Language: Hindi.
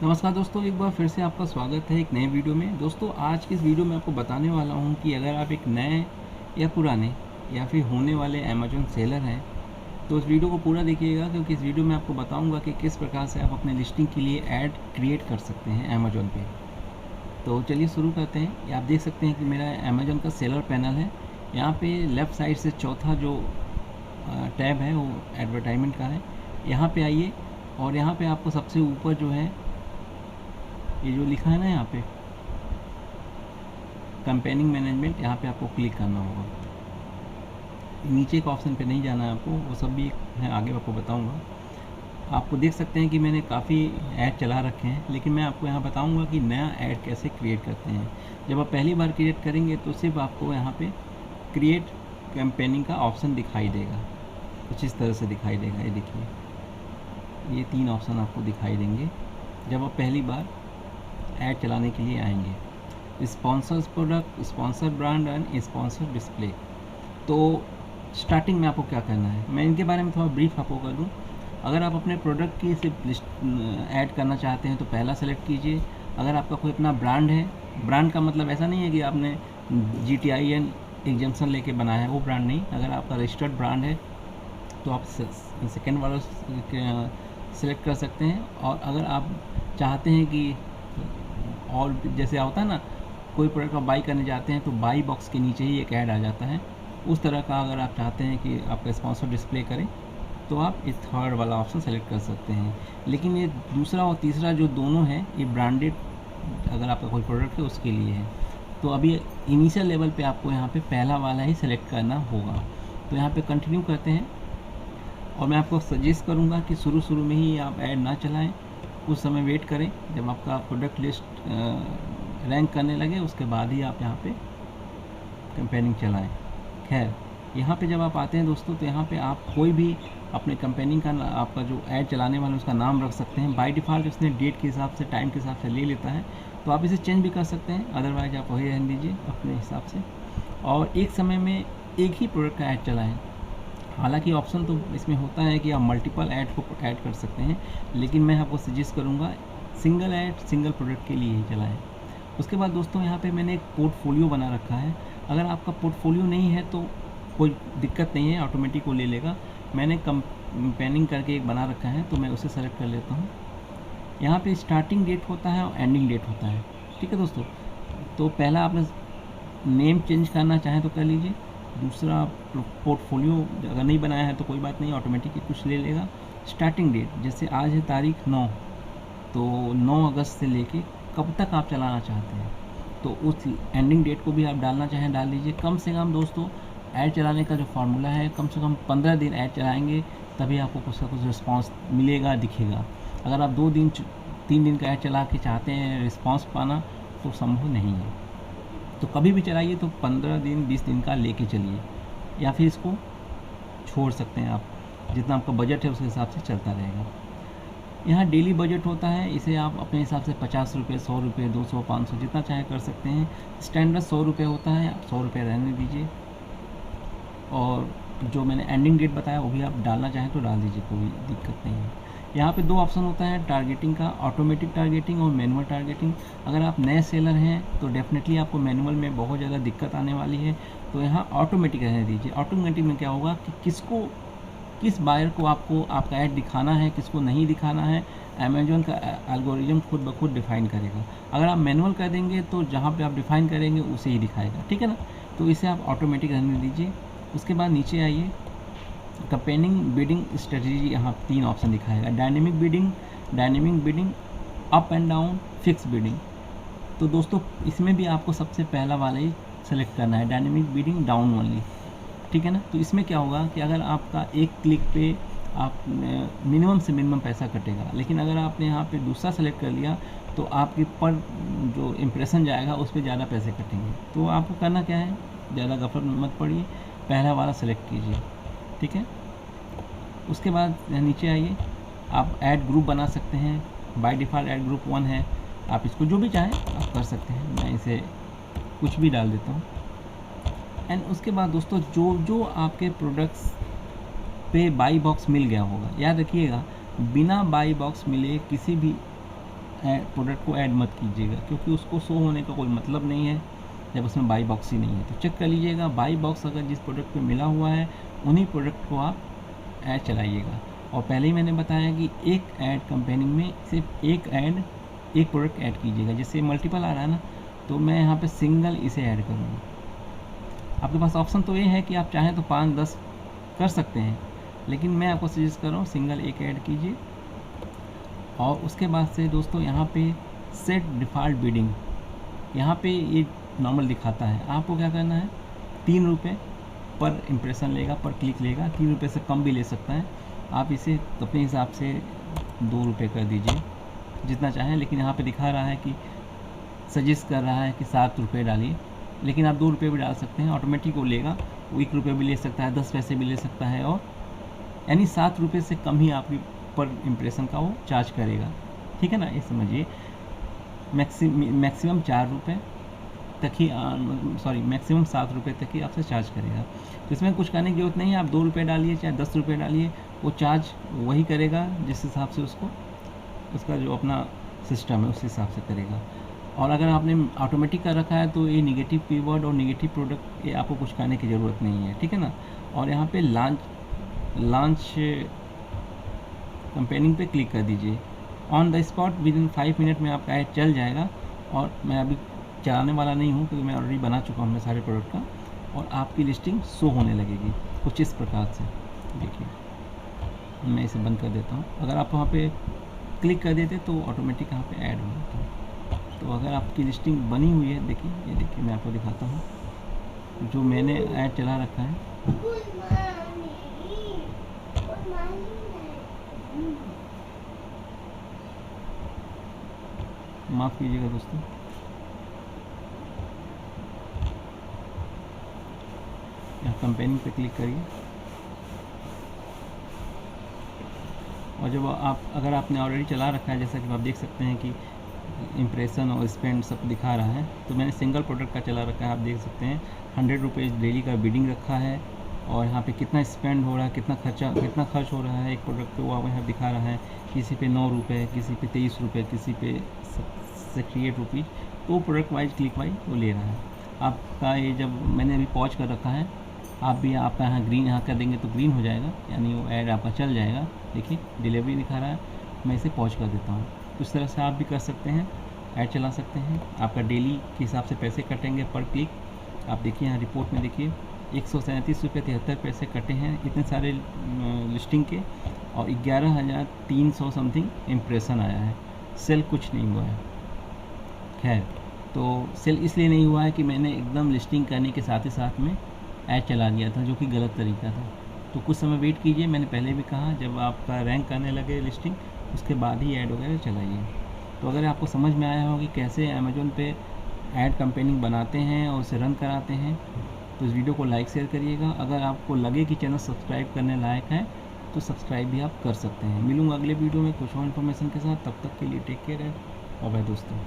नमस्कार दोस्तों, एक बार फिर से आपका स्वागत है एक नए वीडियो में। दोस्तों, आज की इस वीडियो में आपको बताने वाला हूं कि अगर आप एक नए या पुराने या फिर होने वाले अमेज़न सेलर हैं, तो इस वीडियो को पूरा देखिएगा, क्योंकि इस वीडियो में आपको बताऊंगा कि किस प्रकार से आप अपने लिस्टिंग के लिए ऐड क्रिएट कर सकते हैं अमेज़न पे। तो चलिए शुरू करते हैं। ये आप देख सकते हैं कि मेरा अमेज़न का सेलर पैनल है। यहाँ पे लेफ़्ट साइड से चौथा जो टैब है वो एडवर्टाइजमेंट का है। यहाँ पे आइए और यहाँ पे आपको सबसे ऊपर जो है ये जो लिखा है ना, यहाँ पे कंपेनिंग मैनेजमेंट, यहाँ पे आपको क्लिक करना होगा। नीचे के ऑप्शन पे नहीं जाना है आपको, वो सब भी है, आगे आपको बताऊंगा। आपको देख सकते हैं कि मैंने काफ़ी ऐड चला रखे हैं, लेकिन मैं आपको यहाँ बताऊंगा कि नया ऐड कैसे क्रिएट करते हैं। जब आप पहली बार क्रिएट करेंगे तो सिर्फ आपको यहाँ पे क्रिएट कैंपेनिंग का ऑप्शन दिखाई देगा, कुछ इस तरह से दिखाई देगा। ये देखिए, ये 3 ऑप्शन आपको दिखाई देंगे जब आप पहली बार ऐड चलाने के लिए आएंगे। Sponsors product, sponsor brand and sponsor display. तो स्टार्टिंग में आपको क्या करना है, मैं इनके बारे में थोड़ा ब्रीफ आपको कर दूँ। अगर आप अपने प्रोडक्ट की सिर्फ लिस्ट ऐड करना चाहते हैं तो पहला सेलेक्ट कीजिए। अगर आपका कोई अपना ब्रांड है, ब्रांड का मतलब ऐसा नहीं है कि आपने GTIN एग्जाम्पशन लेके बनाया है, वो ब्रांड नहीं। अगर आपका रजिस्टर्ड ब्रांड है तो आप सेकेंड वाला सेलेक्ट कर सकते हैं। और अगर आप चाहते हैं कि और जैसे होता है ना, कोई प्रोडक्ट आप बाई करने जाते हैं तो बाई बॉक्स के नीचे ही एक ऐड आ जाता है, उस तरह का अगर आप चाहते हैं कि आपका स्पॉन्सर डिस्प्ले करें तो आप इस थर्ड वाला ऑप्शन सेलेक्ट कर सकते हैं। लेकिन ये दूसरा और तीसरा जो दोनों हैं, ये ब्रांडेड अगर आपका कोई प्रोडक्ट है उसके लिए है। तो अभी इनिशियल लेवल पे आपको यहाँ पे पहला वाला ही सेलेक्ट करना होगा। तो यहाँ पे कंटिन्यू करते हैं। और मैं आपको सजेस्ट करूँगा कि शुरू में ही आप ऐड ना चलाएं, कुछ समय वेट करें। जब आपका प्रोडक्ट लिस्ट रैंक करने लगे उसके बाद ही आप यहाँ पे कैंपेनिंग चलाएं। खैर, यहाँ पे जब आप आते हैं दोस्तों, तो यहाँ पे आप कोई भी अपने कैंपेनिंग का आपका जो ऐड चलाने वाला उसका नाम रख सकते हैं। बाय डिफ़ॉल्ट इसने डेट के हिसाब से, टाइम के हिसाब से ले लेता है, तो आप इसे चेंज भी कर सकते हैं। अदरवाइज आप वही रहने दीजिए अपने हिसाब से। और एक समय में एक ही प्रोडक्ट का ऐड चलाएँ। हालांकि ऑप्शन तो इसमें होता है कि आप मल्टीपल ऐड को ऐड कर सकते हैं, लेकिन मैं आपको सजेस्ट करूंगा सिंगल ऐड सिंगल प्रोडक्ट के लिए ही चलाएं। उसके बाद दोस्तों, यहाँ पे मैंने एक पोर्टफोलियो बना रखा है। अगर आपका पोर्टफोलियो नहीं है तो कोई दिक्कत नहीं है, ऑटोमेटिक वो ले लेगा। मैंने कंपेनिंग करके एक बना रखा है, तो मैं उसे सेलेक्ट कर लेता हूँ। यहाँ पे स्टार्टिंग डेट होता है और एंडिंग डेट होता है। ठीक है दोस्तों, तो पहला आपने नेम चेंज करना चाहें तो कर लीजिए। दूसरा, पोर्टफोलियो अगर नहीं बनाया है तो कोई बात नहीं, ऑटोमेटिक ही कुछ ले लेगा। स्टार्टिंग डेट, जैसे आज है तारीख 9, तो 9 अगस्त से लेके कब तक आप चलाना चाहते हैं, तो उस एंडिंग डेट को भी आप डालना चाहें डाल दीजिए। कम से कम दोस्तों, ऐड चलाने का जो फार्मूला है, कम से कम 15 दिन ऐड चलाएंगे तभी आपको कुछ ना कुछ रिस्पॉन्स मिलेगा, दिखेगा। अगर आप 2 दिन 3 दिन का ऐड चला के चाहते हैं रिस्पॉन्स पाना, तो संभव नहीं है। तो कभी भी चलाइए तो 15 दिन 20 दिन का लेके चलिए, या फिर इसको छोड़ सकते हैं आप। जितना आपका बजट है उसके हिसाब से चलता रहेगा। यहाँ डेली बजट होता है, इसे आप अपने हिसाब से 50 रुपये, 100 रुपये, 200, 500 जितना चाहे कर सकते हैं। स्टैंडर्ड 100 रुपये होता है, आप 100 रुपये रहने दीजिए। और जो मैंने एंडिंग डेट बताया वो भी आप डालना चाहें तो डाल दीजिए, कोई दिक्कत नहीं है। यहाँ पे 2 ऑप्शन होता है टारगेटिंग का, ऑटोमेटिक टारगेटिंग और मैनुअल टारगेटिंग। अगर आप नए सेलर हैं तो डेफिनेटली आपको मैनुअल में बहुत ज़्यादा दिक्कत आने वाली है, तो यहाँ ऑटोमेटिक रहने दीजिए। ऑटोमेटिक में क्या होगा कि किस बायर को आपको आपका ऐड दिखाना है, किसको नहीं दिखाना है, अमेज़न का एल्गोरिदम खुद ब खुद डिफ़ाइन करेगा। अगर आप मैनुअल कर देंगे तो जहाँ पे आप डिफ़ाइन करेंगे उसे ही दिखाएगा, ठीक है ना। तो इसे आप ऑटोमेटिक रहने दीजिए। उसके बाद नीचे आइए, कंपेनिंग बिडिंग स्ट्रेटजी, यहाँ 3 ऑप्शन दिखाएगा। Dynamic bidding, up and down, fix bidding. तो दोस्तों, इसमें भी आपको सबसे पहला वाला ही सेलेक्ट करना है, डायनेमिक बिडिंग डाउन ओनली, ठीक है ना। तो इसमें क्या होगा कि अगर आपका एक क्लिक पे आप मिनिमम से मिनिमम पैसा कटेगा, लेकिन अगर आपने यहाँ पे दूसरा सेलेक्ट कर लिया तो आपके पर जो इम्प्रेशन जाएगा उस पर ज़्यादा पैसे कटेंगे। तो आपको करना क्या है, ज़्यादा गफलत मत पड़िए, पहला वाला सेलेक्ट कीजिए, ठीक है। उसके बाद नीचे आइए, आप ऐड ग्रुप बना सकते हैं। बाय डिफ़ॉल्ट ऐड ग्रुप 1 है, आप इसको जो भी चाहें आप कर सकते हैं। मैं इसे कुछ भी डाल देता हूँ। एंड उसके बाद दोस्तों, जो आपके प्रोडक्ट्स पे बाई बॉक्स मिल गया होगा, याद रखिएगा, बिना बाई बॉक्स मिले किसी भी प्रोडक्ट को ऐड मत कीजिएगा, क्योंकि उसको शो होने का कोई मतलब नहीं है जब उसमें बाई बॉक्स ही नहीं है। तो चेक कर लीजिएगा, बाई बॉक्स अगर जिस प्रोडक्ट पे मिला हुआ है उन्हीं प्रोडक्ट को आप ऐड चलाइएगा। और पहले ही मैंने बताया कि एक ऐड कंपेनिंग में सिर्फ एक प्रोडक्ट ऐड कीजिएगा। जैसे मल्टीपल आ रहा है ना, तो मैं यहाँ पे सिंगल इसे ऐड करूँगा। आपके पास ऑप्शन तो ये है कि आप चाहें तो 5-10 कर सकते हैं, लेकिन मैं आपको सजेस्ट कर रहा हूँ सिंगल एक ऐड कीजिए। और उसके बाद से दोस्तों यहाँ पे सेट डिफ़ॉल्ट बिडिंग, यहाँ पे ये नॉर्मल दिखाता है। आपको क्या करना है, 3 रुपये पर इम्प्रेशन लेगा, पर क्लिक लेगा। 3 रुपये से कम भी ले सकता है, आप इसे अपने हिसाब से 2 रुपये कर दीजिए, जितना चाहें। लेकिन यहाँ पे दिखा रहा है कि सजेस्ट कर रहा है कि 7 रुपये डालिए, लेकिन आप 2 रुपये भी डाल सकते हैं। ऑटोमेटिक वो लेगा, वो 1 रुपये भी ले सकता है, 10 पैसे भी ले सकता है, और यानी 7 रुपये से कम ही आपकी पर इम्प्रेशन का वो चार्ज करेगा। ठीक है ना, ये समझिए। मैक्सिमम 4 रुपये तक ही मैक्सिमम 7 रुपये तक ही आपसे चार्ज करेगा। तो इसमें कुछ करने की जरूरत नहीं है, आप 2 रुपये डालिए चाहे 10 रुपये डालिए, वो चार्ज वही करेगा जिस हिसाब से उसका जो अपना सिस्टम है उस हिसाब से करेगा। और अगर आपने ऑटोमेटिक कर रखा है तो ये नेगेटिव कीवर्ड और नेगेटिव प्रोडक्ट ये आपको कुछ करने की ज़रूरत नहीं है। ठीक है ना। और यहाँ पे लॉन्च कंपेनिंग पे क्लिक कर दीजिए। On the spot within 5 minute में आपका ऐड चल जाएगा। और मैं अभी चलाने वाला नहीं हूँ क्योंकि मैं ऑलरेडी बना चुका हूँ अपने सारे प्रोडक्ट का, और आपकी लिस्टिंग शो होने लगेगी कुछ इस प्रकार से। देखिए, मैं इसे बंद कर देता हूँ। अगर आप वहाँ पे क्लिक कर देते तो ऑटोमेटिक यहाँ पे ऐड हो जाता है। तो अगर आपकी लिस्टिंग बनी हुई है, देखिए, ये देखिए, मैं आपको दिखाता हूँ जो मैंने ऐड चला रखा है। माफ़ कीजिएगा दोस्तों, यहाँ कंपेनिंग पे क्लिक करिए। और जब अगर आपने ऑलरेडी चला रखा है, जैसा कि आप देख सकते हैं कि इम्प्रेशन और स्पेंड सब दिखा रहा है, तो मैंने सिंगल प्रोडक्ट का चला रखा है। आप देख सकते हैं 100 रुपीज़ डेली का बिडिंग रखा है, और यहाँ पे कितना स्पेंड हो रहा है, कितना खर्च हो रहा है एक प्रोडक्ट पे, वो आपको यहाँ दिखा रहा है। किसी पे 9 रुपये, किसी पे 23 रुपये, किसी पे 68 रुपीज़। तो प्रोडक्ट वाइज क्लिक वाइज वो ले रहा है आपका। ये जब मैंने अभी पॉज कर रखा है, आप भी आपका यहाँ ग्रीन यहाँ कर देंगे तो ग्रीन हो जाएगा, यानी वो ऐड आपका चल जाएगा। देखिए, डिलीवरी दिखा रहा है। मैं इसे पॉज कर देता हूँ। उस तरह से आप भी कर सकते हैं, ऐड चला सकते हैं। आपका डेली के हिसाब से पैसे कटेंगे पर क्लिक। आप देखिए यहाँ रिपोर्ट में देखिए 137 रुपये 73 पैसे कटे हैं इतने सारे लिस्टिंग के, और 11,300 समथिंग इम्प्रेशन आया है। सेल कुछ नहीं हुआ है। खैर, तो सेल इसलिए नहीं हुआ है कि मैंने एकदम लिस्टिंग करने के साथ ही साथ में ऐड चला दिया था, जो कि गलत तरीका था। तो कुछ समय वेट कीजिए। मैंने पहले भी कहा, जब आपका रैंक करने लगे लिस्टिंग, उसके बाद ही ऐड वगैरह चलाइए। तो अगर आपको समझ में आया हो कि कैसे अमेज़न पे ऐड कंपेनिंग बनाते हैं और उसे रन कराते हैं, तो इस वीडियो को लाइक शेयर करिएगा। अगर आपको लगे कि चैनल सब्सक्राइब करने लायक है तो सब्सक्राइब भी आप कर सकते हैं। मिलूँगा अगले वीडियो में कुछ और इन्फॉर्मेशन के साथ। तब तक के लिए टेक केयर है, और बाय दोस्तों।